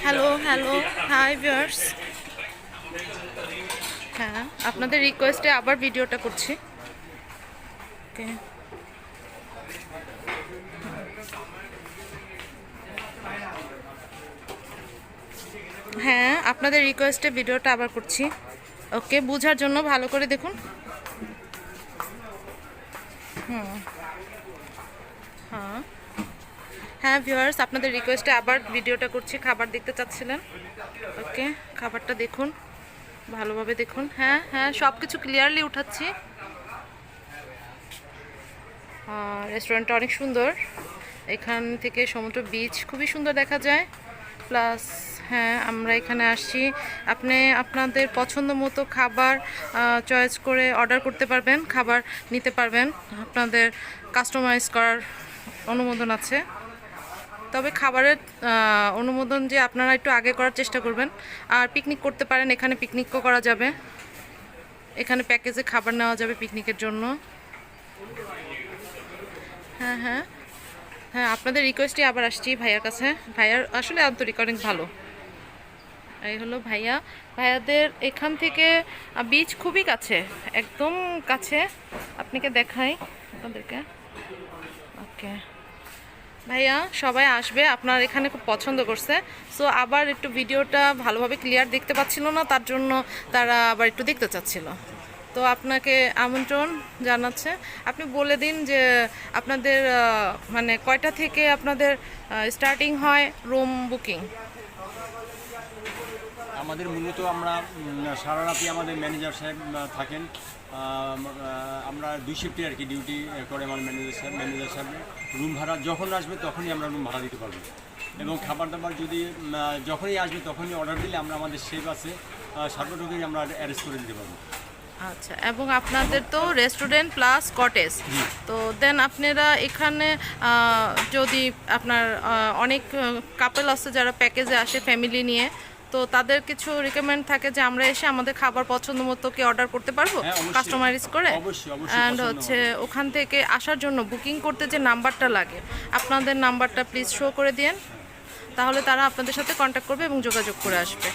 Hello hello, hi viewers. হ্যাঁ, আপনাদের রিকোয়েস্টে আবার ভিডিওটা করছি। ওকে, হ্যাঁ, আপনাদের রিকোয়েস্টে ভিডিওটা আবার করছি। ওকে, বোঝার জন্য ভালো করে দেখুন। হ্যাঁ হ্যাঁ ভিউয়ার্স, আপনাদের রিকোয়েস্টে আবার ভিডিওটা করছি। খাবার দেখতে চাচ্ছিলেন, ওকে, খাবারটা দেখুন, ভালোভাবে দেখুন। হ্যাঁ হ্যাঁ, সব কিছু ক্লিয়ারলি উঠাচ্ছি। রেস্টুরেন্টটা অনেক সুন্দর, এখান থেকে সমুদ্র বিচ খুবই সুন্দর দেখা যায়। প্লাস হ্যাঁ, আমরা এখানে আসছি, আপনি আপনাদের পছন্দ মতো খাবার চয়েস করে অর্ডার করতে পারবেন, খাবার নিতে পারবেন, আপনাদের কাস্টমাইজ করার অনুমোদন আছে। তবে খাবারের অনুমোদন যে আপনারা একটু আগে করার চেষ্টা করবেন। আর পিকনিক করতে পারেন, এখানে পিকনিকও করা যাবে, এখানে প্যাকেজে খাবার নেওয়া যাবে পিকনিকের জন্য। হ্যাঁ হ্যাঁ হ্যাঁ, আপনাদের রিকোয়েস্টে আবার আসছি ভাইয়ার কাছে। ভাইয়ার আসলে আন্তরিক অনেক ভালো। এই হলো ভাইয়া, ভাইয়াদের এখান থেকে বিচ খুবই কাছে, একদম কাছে। আপনাকে দেখাই আপনাদেরকে। ওকে ভাইয়া, সবাই আসবে, আপনার এখানে খুব পছন্দ করছে। সো আবার একটু ভিডিওটা ভালোভাবে ক্লিয়ার দেখতে পাচ্ছিল না, তার জন্য তারা আবার একটু দেখতে চাচ্ছিল। তো আপনাকে আমন্ত্রণ জানাচ্ছে। আপনি বলে দিন যে আপনাদের মানে কয়টা থেকে আপনাদের স্টার্টিং হয় রুম বুকিং? আমাদের মূলত আমরা সারা রাতি আমাদের ম্যানেজার সাহেব থাকেন। আমরা 2 শিফটে আর কি ডিউটি করে আমার ম্যানেজার সাহেব রুম ভাড়া যখন আসবে তখনই আমরা রুম ভাড়া দিতে পারবো। এবং খাবার দাবার যদি যখনই আসবে তখনই অর্ডার দিলে আমরা আমাদের শেফ আছে, সার্বটুকুই আমরা অ্যারেঞ্জ করে দিতে পারবো। আচ্ছা, এবং আপনাদের তো রেস্টুরেন্ট প্লাস কটেজ, তো দেন আপনারা এখানে যদি আপনার অনেক কাপল আছে যারা প্যাকেজে আসে ফ্যামিলি নিয়ে, তো তাদের কিছু রিকমেন্ড থাকে যে আমরা এসে আমাদের খাবার পছন্দ মতো কি অর্ডার করতে পারবো কাস্টমাইজ করে। অ্যান্ড হচ্ছে ওখান থেকে আসার জন্য বুকিং করতে যে নাম্বারটা লাগে, আপনাদের নাম্বারটা প্লিজ শো করে দিন, তাহলে তারা আপনাদের সাথে কন্ট্যাক্ট করবে এবং যোগাযোগ করে আসবে।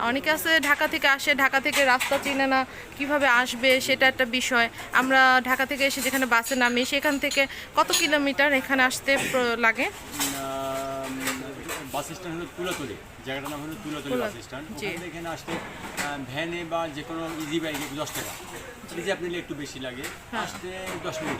অনেকে আছে ঢাকা থেকে আসে, ঢাকা থেকে রাস্তা চিনে না, কিভাবে আসবে সেটা একটা বিষয়। আমরা ঢাকা থেকে এসে যেখানে বাসে নামি, সেখান থেকে কত কিলোমিটার এখানে আসতে লাগে? বাস স্ট্যান্ড হলো তুলাতলি, জায়গাটার নাম হলো তুলাতলি বাস স্ট্যান্ড। এখানে আসতে ভ্যানে বা যে কোনো ইজি বাইকে 10 টাকা, রিজার্ভ নিলে একটু বেশি লাগে, আসতে 10 মিনিট।